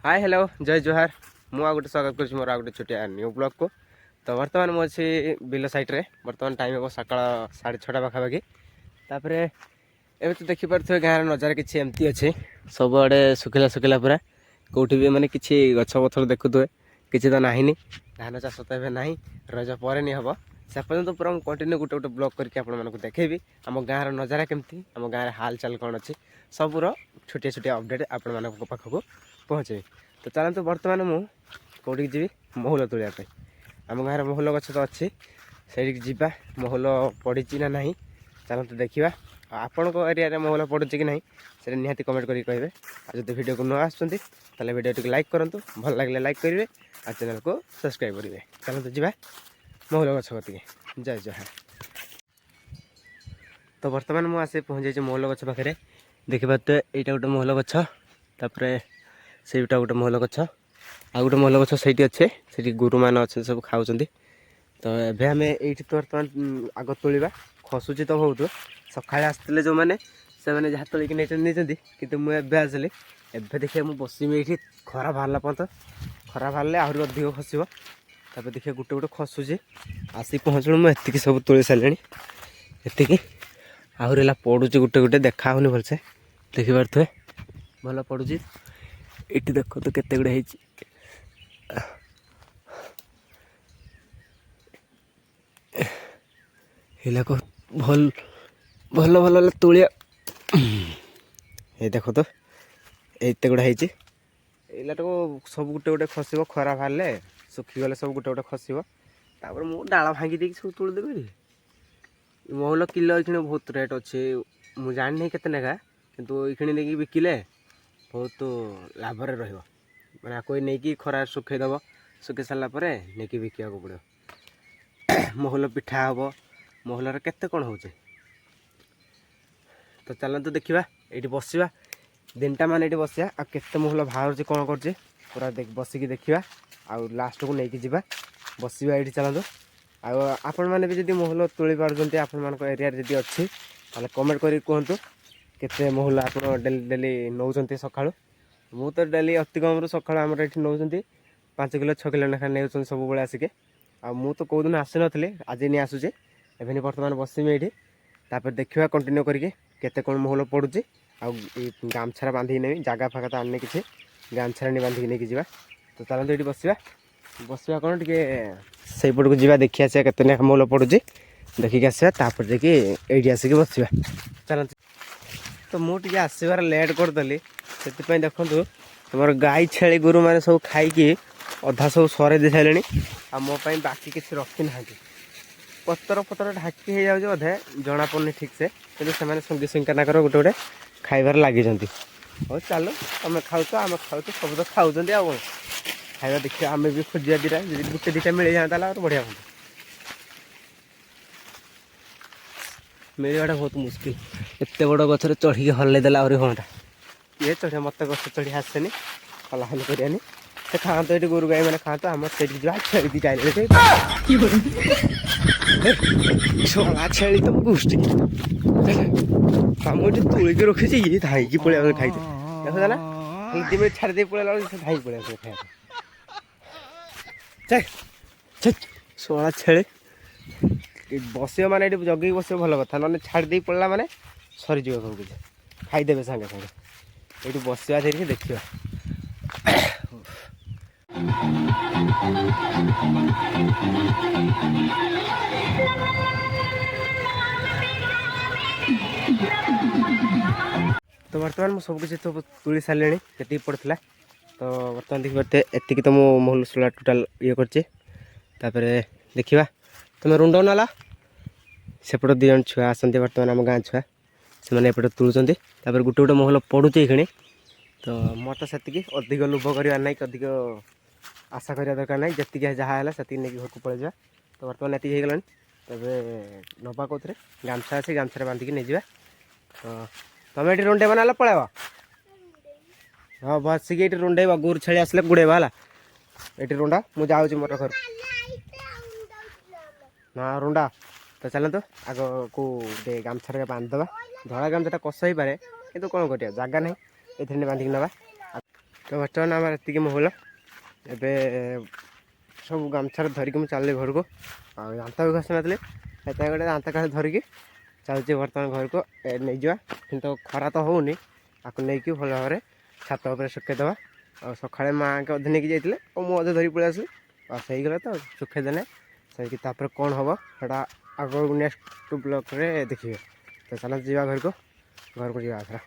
Hi hello जय जोहार मुझे गोटे स्वागत कर मोर गोटे छोटिया न्यू ब्लॉग को। तो बर्तमान मुझे बिल साइड रे बर्तमान टाइम हम सकाल 6:30 पाखापाखि। तापर एवं तो देखिपे गाँव नजारा किसी एमती अच्छे सबुआड़े सुखिला सुखिला पूरा कौटी भी माने किसी गछ पथर देखुए किसी तो नहीं धान चाष तो ए ना रज पर नहीं हम से पर्यटन पूरा कंटिन्यू गोटे गोटे ब्लॉग करके आपको देखेबी आम गाँव नजारा केमती आम गाँव हाल चाल कौन अच्छी सबूर छोटिया छोटिया अपडेट आपण मान पाखक पहुँचे। तो चलते बर्तमान मुझे कौटी जी महुल तोड़ापी आम गाँव महुल गछ तो अच्छी से जा महुल पड़ी ना ना चलते देखा आपण एरिया महुल पड़ू कि ना से निहाती कमेंट करके कहे। जब वीडियो को न आसुँच वीडियो टी लाइक करूँ भल लगे लाइक करेंगे और चैनल को सब्सक्राइब करेंगे। चलते जा महुल गछ कति जय जय। तो बर्तमान मुझे आसे पहुँच जाइए महुल गछ पाखे देखिए तो यहाँ गोटे महुल गछ तापर सेटा गोटे महल गछ आ गोटे महल गछ से अच्छे से गुरु मान अच्छे सब खाऊँ। तो ये आम ये तो बर्तमान आग तोड़ा खसुची तो बहुत सकाଳେ आसते जो मैंने से मैंने जहाँ तोलिक नहीं कि मुझे आसली एवं देखिए मुझे बसमी ये खरा बाहर पर्यंत खरा बाहर आहरी अधिक खसब तापर देखिए गोटे गोटे खसुची आसी पहुँचू मुझे सब तोड़ी सारे ये आहरी है पड़ुची गोटे गोटे देखा होनी भलसे देखिपे भल पड़ुची ये देख तो केते गुड़े को भल भल भल तुलिया ये देख तो एत गुड़ा को सब गोटे गोटे खसब खरा बाहर सुखीगले सब गोटे गोटे खसब तापर मु डाल भांगी देकी सब तोड़देवी। महल किलो ये बहुत रेट अच्छे मुझे जानी के नेखा कितु ये नहीं बिकिले बहुत लाभर रहा कोई नहीं कि खरा सुखेदब सुखी सारापर नहीं बिका पड़ो महल पिठा हम महल केते कौन हो। तो चलते देखा ये बसवा दिनटा मान ये बसा आ केते महल बाहर कौन कर पूरा बसिकी देखा आउ लास्ट को लेकिन जावा बसवा ये चलतु आपण मैंने भी जब महल तोड़ी पार्टी आपण मान एरिया जब अच्छी कमेंट कर कहतु केते महल आप डेली डेली नौ सका मु तो डेली अति कम सका आम ये नौ 5 किलो 6 किलो लेखा नहीं सब बड़े आसिके आ मु तो कौ दिन आसी नी आज नहीं आसूचे एवं बर्तमान बसमी ये तापर देखा कंटिन्यू करके केते कौन महल पड़ुची गामछारा बांधिकी नेबी जगह फाका तो आने किसी गामछारा नहीं बांधिकी नहीं जा। तो चलते ये बसवा बसवा कौन टे से पट को जा देखी आसा के महल पड़ुची देखिक आसा तापर देखिए ये आसिक बसवा चलते। तो मुझे आसबार लेट करदेली से देखु तुम गाई छेली गोरु मैंने सब खाई अधा सब सरे दे सारे आ मोपाई बाकी किसी रखी ना पतर पतर ढाकी हो जाए अधे जना पड़नी ठीक से कि संगी संगना गोटे गोटे खाइबार लगी हो चलो तुम खाऊ आम खाऊ सब तो खाऊ खाଇବା देखिए आम भी खोजा दीटा गोटे दुटा मिल जाता बढ़िया हम मिलवाटा बहुत मुस्किल एत बड़ गचर चढ़ी हल्लेदेला आहरी हाँ ये चढ़िया मत गच चढ़ी आसेनी हला हल करानी से खाते ये गोरु गाई मैंने खाते आम से छेड़ी दीटा छला छेड़ी तुम गोष्ठी आम ये तुलिक रखी ये धाई पड़े खाई देखा ना खाली छाड़ी दे पड़े धाई पड़े खाया शोला छेड़ी बस मैंने ये जगह बस भल कथा ना छाड़ी पड़ा मैंने सरीज सब किसी खाईदे सागे सागे ये बसवा धीरे देखा। तो बर्तमान मुझे सबकि तो तुली सारे ये पड़ता तो बर्तमान देखिए एतिक तो मो महल सोला टोटाल ये कर देखा तुम रुंड नाला सेपट 2 जन छुआ आसती बर्तमान आम गाँ छुआ से मैंने एपटे तुलुंट गोटे गोटे महल पड़ुचे ये तो मोर तो से अधिक लोभ करवा ना अधिक आशा करवा दरकार ना जी जहाँ से नहीं घर को पलि जा। तो बर्तमान ये गला तब नवा कौन गामछा अच्छे गामछा बांधिकी नहीं जा। तो तुम ये रुंडे ना पलैब हाँ बसिक ये रुंडेब गोरु छेली आसले गुड़ेबा है ये रुंडा मुझे जाऊँगी मोर घर हाँ रुंडा। तो चलते आग को गामछा बांधिदे धड़ा गामछा कष हो पारे कि कौन कर जगह ना ये बांधिक नवा ତ ବର୍ତ୍ତମାନ ଆମର ଏତିକି ମହୁଲ ଏବେ ସବୁ ଗାମଛାରେ ଧରିକି ମୁଁ ଚାଲିଲି ଘରକୁ। ଆଉ ଦାନ୍ତ ବି ଘଷି ନଥିଲି ସେଥିପାଇଁ ଗୋଟେ ଦାନ୍ତ କାଠି ଧରିକି ଚାଲୁଛି ବର୍ତ୍ତମାନ ଘରକୁ ନେଇଯିବା। କିନ୍ତୁ ଖରା ତ ହେଉନି, ତାକୁ ନେଇକି ଭଲ ଭାବରେ ଛାତ ଉପରେ ଶୁଖେଇଦେବା। ଆଉ ସକାଳେ ମାଆଙ୍କ ଅଧେ ନେଇକି ଯାଇଥିଲେ ଆଉ ମୁଁ ଅଧେ ଧରିକି ପଳେଇ ଆସିଲି। ଆଉ ହେଇଗଲା ତ ଶୁଖେଇଦେଲେ ସେଇକି ତାପରେ କ'ଣ ହେବ ସେଇଟା ଆଗକୁ ନେକ୍ସଟ ବ୍ଲଗ୍ରେ ଦେଖିବେ। ତ ଚାଲ ଯିବା ଘରକୁ ଯିବା ଏଥର।